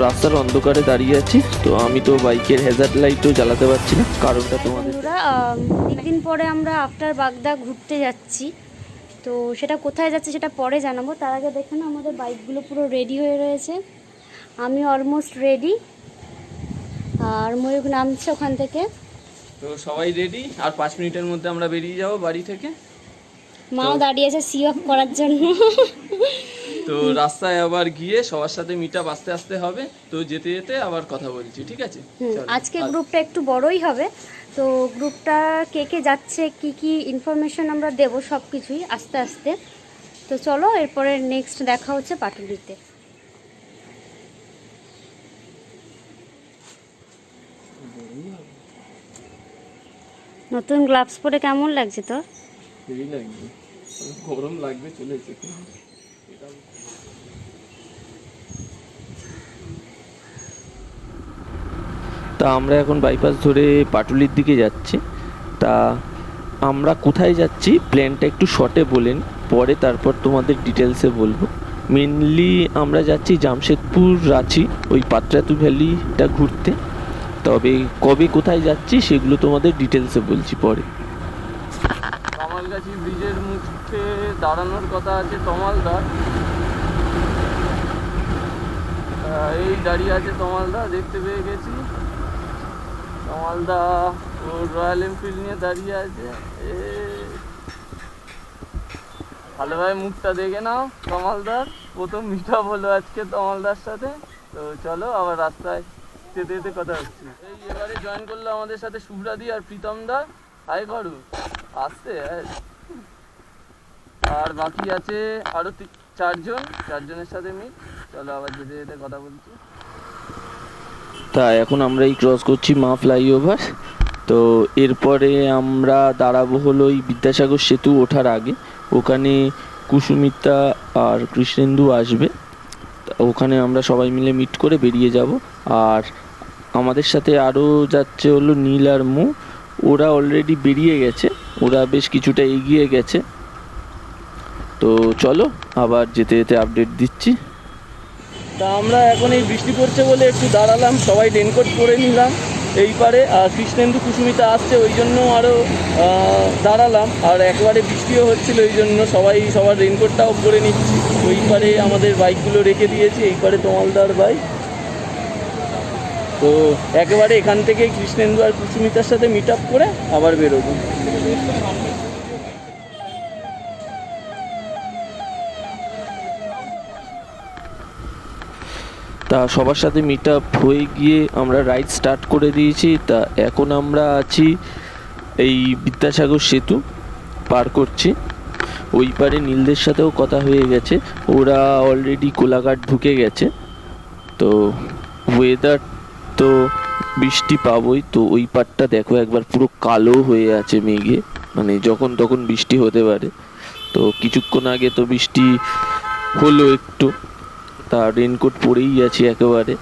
রাস্তার অন্ধকারে দাঁড়িয়ে আছি, তো আমি তো বাইকের হ্যাজার্ড লাইটও জ্বালাতে পারছি না, কারণটা তোমাদের। বন্ধুরা, অনেকদিন পরে আমরা আফটার বাগদা ঘুরতে যাচ্ছি। তো সেটা কোথায় যাচ্ছে সেটা পরে জানাবো। তার আগে দেখুন আমাদের বাইকগুলো পুরো রেডি হয়ে রয়েছে। আমি অলমোস্ট রেডি, আর ময়ূর নামছে ওখান থেকে। তো সবাই রেডি, আর 5 মিনিটের মধ্যে আমরা বেরিয়ে যাব বাড়ি থেকে। মাও দাঁড়িয়ে আছে সি অফ করার জন্য। তো রাস্তায় আবার গিয়ে সবার সাথে মিট আপ আস্তে আস্তে হবে, তো যেতে যেতে আবার কথা বলছি, ঠিক আছে? আজকে গ্রুপটা একটু বড়ই হবে, তো গ্রুপটা কে কে যাচ্ছে, কি কি ইনফরমেশন আমরা দেবো সব কিছুই আস্তে আস্তে। তো চলো, এরপরে নেক্সট দেখা হচ্ছে পাটুলিতে। নতুন গ্লাভস পরে কেমন লাগছে তোর? হেভি লাগবে, গরম লাগবে, চলেছে। তা আমরা এখন বাইপাস ধরে পাটুলির দিকে যাচ্ছি। তা আমরা কোথায় যাচ্ছি প্ল্যানটা একটু শর্টে বলেন, পরে তারপর তোমাদের ডিটেলসে বলবো। মেনলি আমরা যাচ্ছি জামশেদপুর রাঁচি ওই পাত্রাতু ভ্যালিটা ঘুরতে, তবে কবে কোথায় যাচ্ছি সেগুলো তোমাদের ডিটেলসে বলছি পরে। কামালগাছি ব্রিজের মুখে দাঁড়ানোর কথা আছে তমালদার, এই দাঁড়িয়ে আছে তমালদা, দেখতে পেয়ে গেছি। তমালদা ওর রয়্যাল এনফিল্ড নিয়ে দাঁড়িয়ে আছে। ভালোভাবে মুখটা দেখে নাও তমালদার, প্রথম মিটা বলো আজকে তমালদার সাথে। তো চলো আবার রাস্তায় যেতে যেতে কথা হচ্ছে। এই এবারে জয়েন করলো আমাদের সাথে শুভ্রাদি আর প্রীতম দা। হাই করু আসতে, আর বাকি আছে আরো 4জনের সাথে মিট। চলো আবার যেতে যেতে কথা বলছি। তা এখন আমরা এই ক্রস করছি মা ফ্লাইওভার। তো এরপরে আমরা দাঁড়াবো হলো এই বিদ্যাসাগর সেতু ওঠার আগে, ওখানে কুসুমিতা আর কৃষ্ণেন্দু আসবে, ওখানে আমরা সবাই মিলে মিট করে বেরিয়ে যাব। আর আমাদের সাথে আরও যাচ্ছে হলো নীল আর মু, ওরা অলরেডি বেরিয়ে গেছে, ওরা বেশ কিছুটা এগিয়ে গেছে। তো চলো আবার যেতে যেতে আপডেট দিচ্ছি। তা আমরা এখন এই বৃষ্টি পড়ছে বলে একটু দাঁড়ালাম, সবাই রেনকোট পরে নিলাম এই পারে। আর কৃষ্ণেন্দু কুসুমিতা আসছে ওই জন্য আরও দাঁড়ালাম, আর একবারে বৃষ্টিও হচ্ছিল ওই জন্য সবার রেনকোটটাও পরে নিচ্ছি। ওই পারে আমাদের বাইকগুলো রেখে দিয়েছি, এই পারে তমালদার বাইক। তো একেবারে এখান থেকে কৃষ্ণেন্দু আর কুসুমিতার সাথে মিট আপ করে আবার বেরোবো। তা সবার সাথে মিট আপ হয়ে গিয়ে আমরা রাইড স্টার্ট করে দিয়েছি। তা এখন আমরা আছি এই বিদ্যাসাগর সেতু পার করছি। ওই পারে নীলদের সাথেও কথা হয়ে গেছে, ওরা অলরেডি কোলাঘাট ঢুকে গেছে। তো ওয়েদার তো বৃষ্টি পাবোই, তো ওই পারটা দেখো একবার পুরো কালো হয়ে আছে মেঘে, মানে যখন তখন বৃষ্টি হতে পারে। তো কিছুক্ষণ আগে তো বৃষ্টি হলো একটু, তা রেনকোট পরেই আছি একেবারে।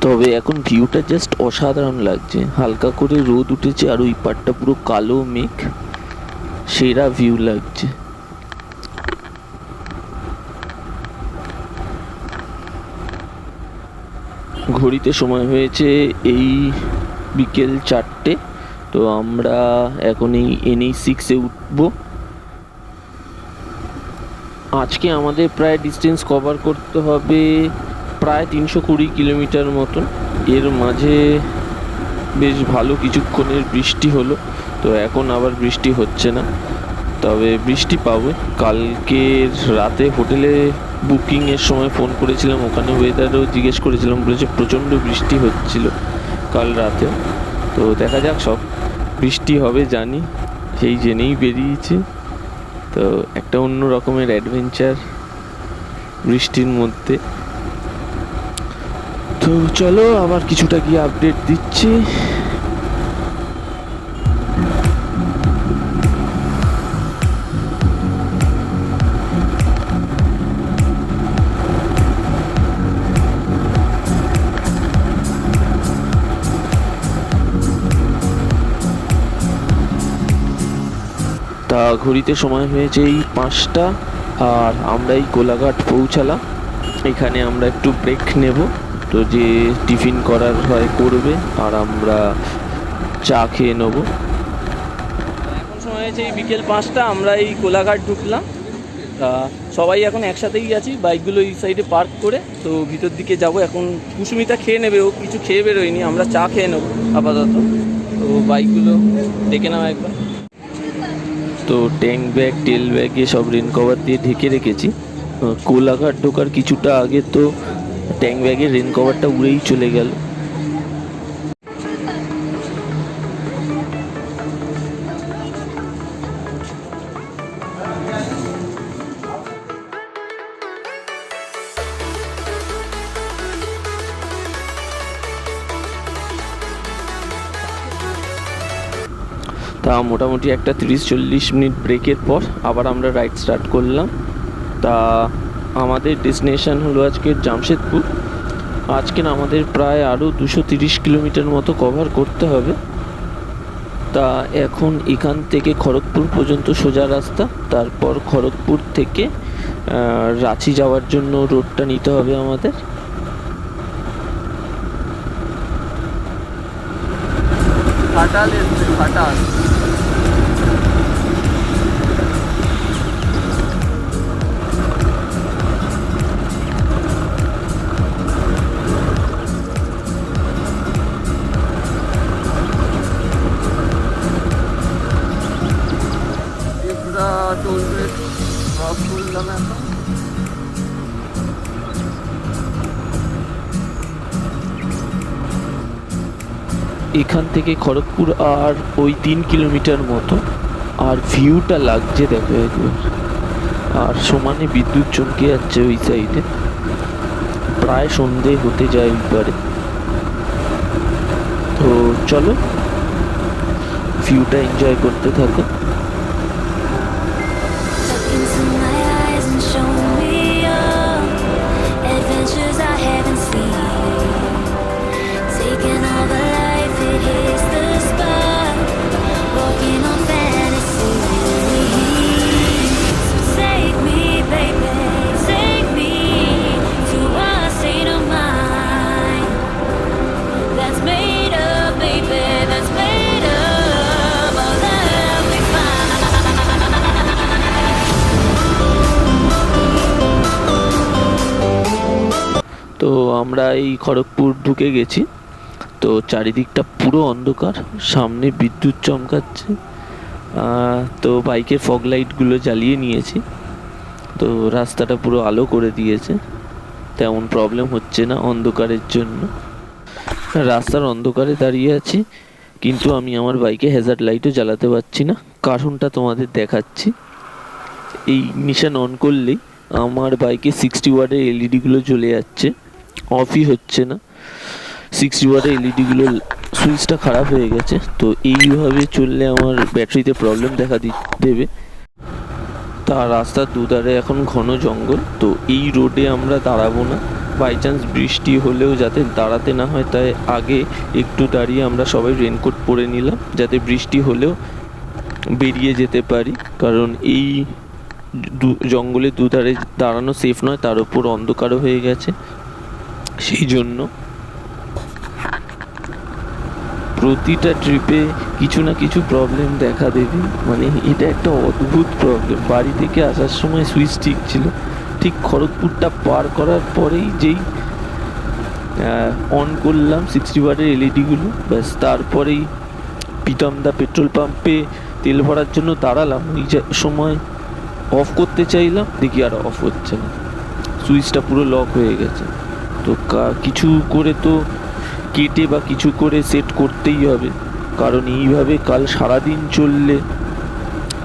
তবে এখন ভিউটা জাস্ট অসাধারণ লাগছে, হালকা করে রোদ উঠেছে আর ওই পাড়টা পুরো কালো মেঘ, সেরা ভিউ লাগছে। ঘড়িতে সময় হয়েছে এই বিকেল 4টে। তো আমরা এখন এই NH6-এ উঠবো। আজকে আমাদের প্রায় ডিস্টেন্স কভার করতে হবে প্রায় 320 কিলোমিটার মতন। এর মাঝে বেশ ভালো কিছুক্ষণের বৃষ্টি হলো, তো এখন আবার বৃষ্টি হচ্ছে না, তবে বৃষ্টি পাবো। কালকের রাতে হোটেলে বুকিংয়ের সময় ফোন করেছিলাম, ওখানে ওয়েদারও জিজ্ঞেস করেছিলাম, বলেছে প্রচণ্ড বৃষ্টি হচ্ছিল কাল রাতে। তো দেখা যাক, সব বৃষ্টি হবে জানি, সেই জেনেই বেরিয়েছি। তো একটা অন্য রকমের অ্যাডভেঞ্চার বৃষ্টির মধ্যে। তো চলো আবার কিছুটা গিয়ে আপডেট দিচ্ছি। তা ঘড়িতে সময় হয়েছে এই 5টা, আর আমরা এই কোলাঘাট পৌঁছালাম। এখানে আমরা একটু ব্রেক নেব, তো যে টিফিন করার হয় করবে আর আমরা চা খেয়ে নেব। এখন সময় হয়েছে এই বিকেল 5টা, আমরা এই কোলাঘাট ঢুকলাম। সবাই এখন একসাথেই আছি, বাইকগুলো এই সাইডে পার্ক করে। তো ভিতর দিকে যাব এখন। কুসুমিতা খেয়ে নেবে, ও কিছু খেয়ে বেরোয়নি, আমরা চা খেয়ে নেবো আপাতত। তো বাইকগুলো দেখে নাও একবার। তো ট্যাঙ্ক ব্যাগ, টেল ব্যাগে সব রেন কভার দিয়ে ঢেকে রেখেছি। কোলাঘাট ঢোকার কিছুটা আগে তো ট্যাঙ্ক ব্যাগের রেন কভারটা উড়েই চলে গেল। তা মোটামুটি একটা 30-40 মিনিট ব্রেকের পর আবার আমরা রাইড স্টার্ট করলাম। তা আমাদের ডেস্টিনেশন হলো আজকে জামশেদপুর। আজকে আমাদের প্রায় আরও 230 কিলোমিটার মতো কভার করতে হবে। তা এখন এখান থেকে খড়গপুর পর্যন্ত সোজা রাস্তা, তারপর খড়গপুর থেকে রাঁচি যাওয়ার জন্য রোডটা নিতে হবে আমাদের। ফাটাল এসছে, ফাটাল। টোল গেট ক্রস করলাম এখন। এখান থেকে খড়গপুর আর ওই 3 কিলোমিটার মতো। আর ভিউটা লাগছে দেখো একবার, আর সমানে বিদ্যুৎ চমকে যাচ্ছে ওই সাইডে। প্রায় সন্ধে হতে যায় ওইবারে। তো চলো ভিউটা এনজয় করতে থাকো। তো আমরা এই খড়গপুর ঢুকে গেছি। তো চারিদিকটা পুরো অন্ধকার, সামনে বিদ্যুৎ চমকাচ্ছে। তো বাইকের ফগ লাইটগুলো জ্বালিয়ে নিয়েছি, তো রাস্তাটা পুরো আলো করে দিয়েছে, তেমন প্রবলেম হচ্ছে না অন্ধকারের জন্য। রাস্তার অন্ধকারে দাঁড়িয়ে আছি, কিন্তু আমি আমার বাইকে হ্যাজার্ড লাইটও জ্বালাতে পারছি না। কারণটা তোমাদের দেখাচ্ছি। এই নিশান অন করলেই আমার বাইকে 60 ওয়াটের এলইডিগুলো জ্বলে যাচ্ছে, অফই হচ্ছে না। 60 ওয়াটের এলইডিগুলো সুইচটা খারাপ হয়ে গেছে। তো এইভাবে চললে আমার ব্যাটারিতে প্রবলেম দেখা দেবে। তা রাস্তার দুধারে এখন ঘন জঙ্গল, তো এই রোডে আমরা দাঁড়াবো না। বাই চান্স বৃষ্টি হলেও যাতে দাঁড়াতে না হয়, তাই আগে একটু দাঁড়িয়ে আমরা সবাই রেনকোট পরে নিলাম, যাতে বৃষ্টি হলেও বেরিয়ে যেতে পারি। কারণ এই জঙ্গলের দুধারে দাঁড়ানো সেফ নয়, তার উপর অন্ধকারও হয়ে গেছে, সেই জন্য। প্রতিটা ট্রিপে কিছু না কিছু প্রবলেম দেখা দেবে, মানে এটা একটা অদ্ভুত প্রবলেম। বাড়ি থেকে আসার সময় সুইচ ঠিক ছিল, ঠিক খড়গপুরটা পার করার পরেই যেই অন করলাম 60 ওয়াটের এলইডিগুলো, ব্যাস তারপরেই পিতামদা পেট্রোল পাম্পে তেল ভরার জন্য দাঁড়ালাম। ওই সময় অফ করতে চাইলাম, দেখি আর অফ হচ্ছে না, সুইচটা পুরো লক হয়ে গেছে। তো কিছু করে তো কেটে বা কিছু করে সেট করতেই হবে, কারণ এইভাবে কাল সারাদিন চললে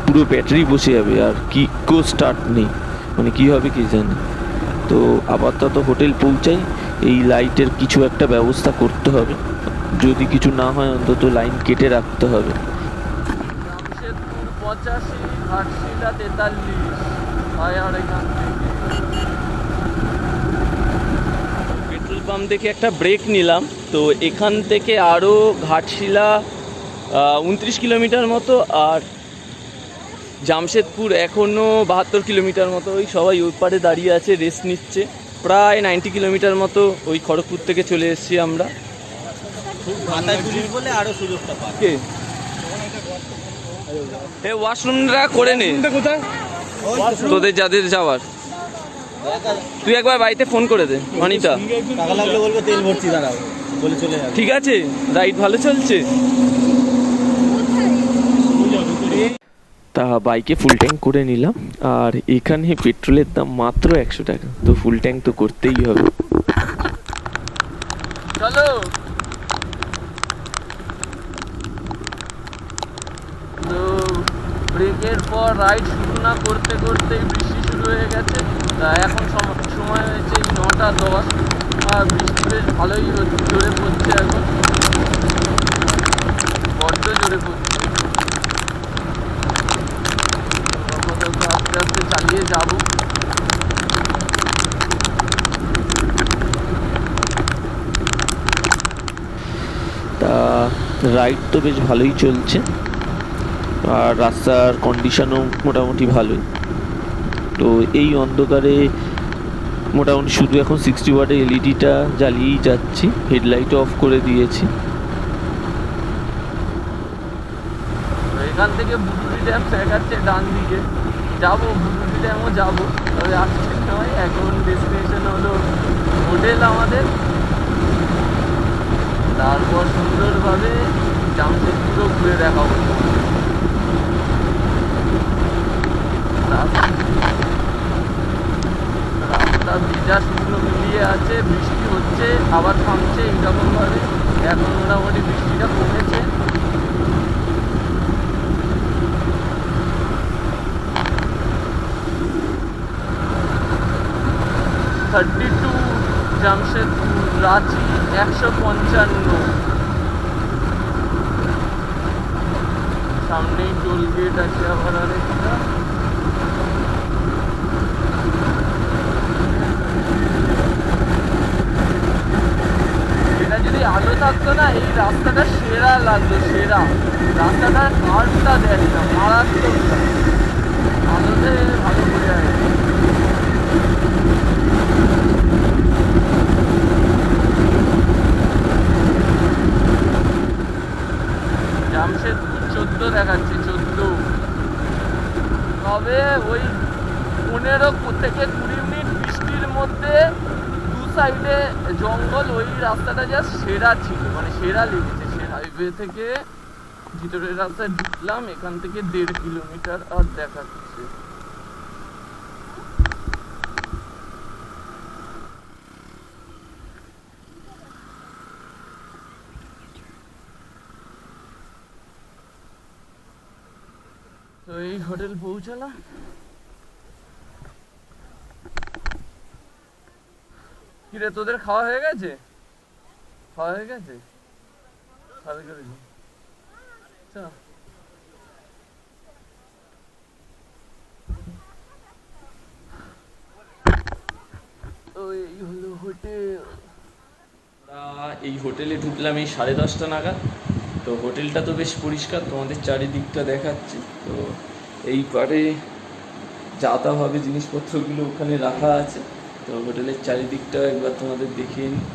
পুরো ব্যাটারি বসে যাবে আর কিকও স্টার্ট নেই, মানে কী হবে কে জানে। তো আপাতত হোটেল পৌঁছাই, এই লাইটের কিছু একটা ব্যবস্থা করতে হবে, যদি কিছু না হয় অন্তত লাইন কেটে রাখতে হবে। জামশেদপুর 85, ঘাটশিলা 43, আর এখান থেকে পেট্রোল পাম্প দেখে একটা ব্রেক নিলাম। তো এখান থেকে আরও ঘাটশিলা 29 কিলোমিটার মতো, আর জামশেদপুর এখনও 72 কিলোমিটার মতো। ওই সবাই ওই পারে দাঁড়িয়ে আছে, রেস্ট নিচ্ছে। প্রায় 90 কিলোমিটার মতো ওই খড়গপুর থেকে চলে এসেছি আমরা। মাথায় পুলিশ বলে আরো সুযোগটা পায়। কে এ ওয়াশরুমটা করে নে তোদের যাদের যাওয়ার। তুই একবার বাড়িতে ফোন করে দে অনিতা, টাকা লাগলে বলবে তেল ভরছি দাঁড়াও বলে চলে যাবে। ঠিক আছে? রাইড ভালো চলছে? তা বাইকে ফুল ট্যাঙ্ক করে নিলাম, আর এখানে পেট্রোলের দাম মাত্র 100 টাকা, তো ফুল ট্যাঙ্ক তো করতেই হবে। চলো। তো ব্রেকের পর রাইড শুরু না করতে করতেই বৃষ্টি শুরু হয়ে গেছে। তা এখন সময় হয়েছে 9:10, আর বৃষ্টি বেশ ভালোই জোরে পড়ছে, এখন বড্ড জোরে পড়ছে। আস্তে আস্তে চালিয়ে যাব। তা রাইড তো বেশ ভালোই চলছে, আর রাস্তার কন্ডিশনও মোটামুটি ভালোই। তো এই অন্ধকারে মোটামুটি শুধু এখন 60 ওয়াটের এলইডিটা জ্বালিয়েই যাচ্ছি, হেডলাইটও অফ করে দিয়েছি। এখান থেকে বুটুলি ড্যাম দেখাচ্ছে ডান দিকে, যাবো বুটুলি ড্যামও যাবো, তবে আজকে নয়। এখন ডেস্টিনেশন হলো হোটেল আমাদের, তারপর সুন্দরভাবে জামশেদপুরও ঘুরে দেখাবো। রাস্তা ভিজা শুকনো মিলিয়ে আছে, বৃষ্টি হচ্ছে আবার থামছে এইরকমভাবে। এখন মোটামুটি বৃষ্টিটা কমেছে। জামশেদপুর রাঁচি 155, সামনেই টোল গেট আছে আবার আরেকটা। এটা যদি আলো থাকতো না, এই রাস্তাটা সেরা লাগতো, সেরা রাস্তাটা। কারটা দেয় না, মারাত্মক আলোতে ভালো করে যায়। জামশেদপুর 14 দেখাচ্ছে, 14। তবে ওই 15 থেকে 20 মিনিট বৃষ্টির মধ্যে দু সাইডে জঙ্গল, ওই রাস্তাটা যা সেরা ছিল, মানে সেরা লেগেছে। সে হাইওয়ে থেকে ভিতরের রাস্তায় ঢুকলাম, এখান থেকে 1.5 কিলোমিটার আর দেখাচ্ছে। তো এই হোটেল পৌঁছালাম। কিরে তোদের খাওয়া হয়ে গেছে? খাওয়া হয়ে গেছে? ভালো করেছি। তো এই হলো হোটেল। এই হোটেলে ঢুকলাম এই 10:30 নাগাদ। তো হোটেলটা তো বেশ পরিষ্কার, তোমাদের চারিদিকটা দেখাচ্ছি। তো এই পারে যাতাভাবে জিনিসপত্রগুলো ওখানে রাখা আছে। তো হোটেলের চারিদিকটা একবার তোমাদের দেখিয়ে নিই।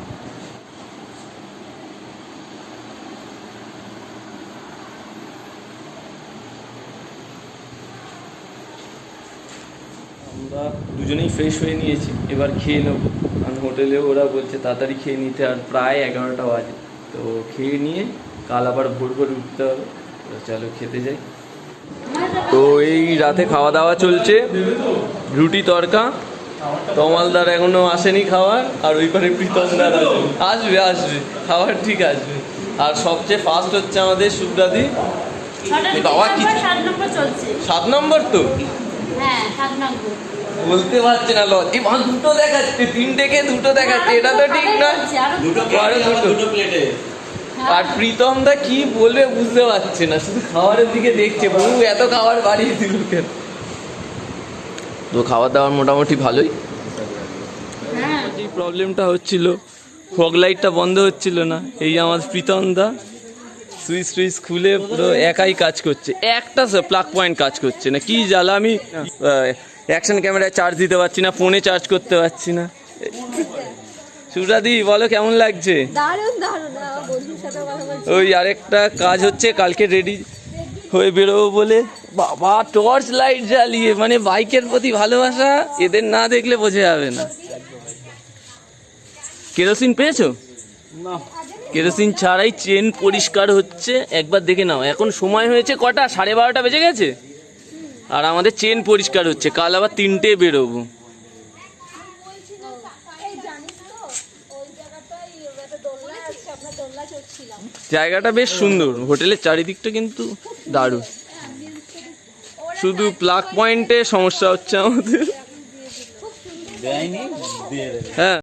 আমরা দুজনেই ফ্রেশ হয়ে নিয়েছি, এবার খেয়ে নেবো। কারণ হোটেলে ওরা বলছে তাড়াতাড়ি খেয়ে নিতে, আর প্রায় 11টা বাজে। তো খেয়ে নিয়ে কাল আবার ভোর ভোর উঠতে হবে। তো চলো খেতে যাই। তো এই রাতে খাওয়া দাওয়া চলছে, রুটি তড়কা। তমালদার এখনো আসেনি খাওয়ার, আর ওই পারে প্রীতমদার আসবে আসবে খাওয়ার, ঠিক আসবে। আর সবচেয়ে ফার্স্ট হচ্ছে আমাদের সুব্রাদি। বাবা কি 7 নম্বর? তো বলতে পারছে না, লজি মা দুটো দেখাচ্ছে, 3 থেকে 2 দেখাচ্ছে, এটা তো ঠিক না। দুটো প্লেটে। আর প্রীতম দা কি বলবে বুঝতে পারছে না, শুধু খাবারের দিকে দেখছে, বহু এত খাবার বাড়িয়ে দিল কেন। তো খাওয়া দাওয়ার মোটামুটি ভালোই। যে প্রবলেমটা হচ্ছিল, ফগ লাইটটা বন্ধ হচ্ছিল না। এই আমার প্রীতম দা সুইচ টুইচ খুলে পুরো একাই কাজ করছে, একটা প্লাগ পয়েন্ট কাজ করছে না। কি জ্বালা, আমি অ্যাকশন ক্যামেরায় চার্জ দিতে পারছি না, ফোনে চার্জ করতে পারছি না। সুরাদি বলো কেমন লাগছে? দারুণ দারুণ, বন্ধুর সাথে কথা বলছি। ওই আরেকটা কাজ হচ্ছে, কালকে রেডি হয়ে বেরোবো বলে বাবা টর্চ লাইট জ্বালিয়ে, মানে বাইকের প্রতি ভালোবাসা এদের না দেখলে বোঝা যাবে না। কেরোসিন পেয়েছো? না, কেরোসিন ছাড়াই চেন পরিষ্কার হচ্ছে, একবার দেখে নাও। এখন সময় হয়েছে কটা, 12:30 বেজে গেছে, আর আমাদের চেন পরিষ্কার হচ্ছে। কাল আবার 3টে বেরোবো। জায়গাটা বেশ সুন্দর, হোটেলের চারিদিকটা কিন্তু দারুণ। শুধু প্লাগ পয়েন্টে সমস্যা হচ্ছে আমাদের। দেয়নি, দিয়ে দেবে। হ্যাঁ।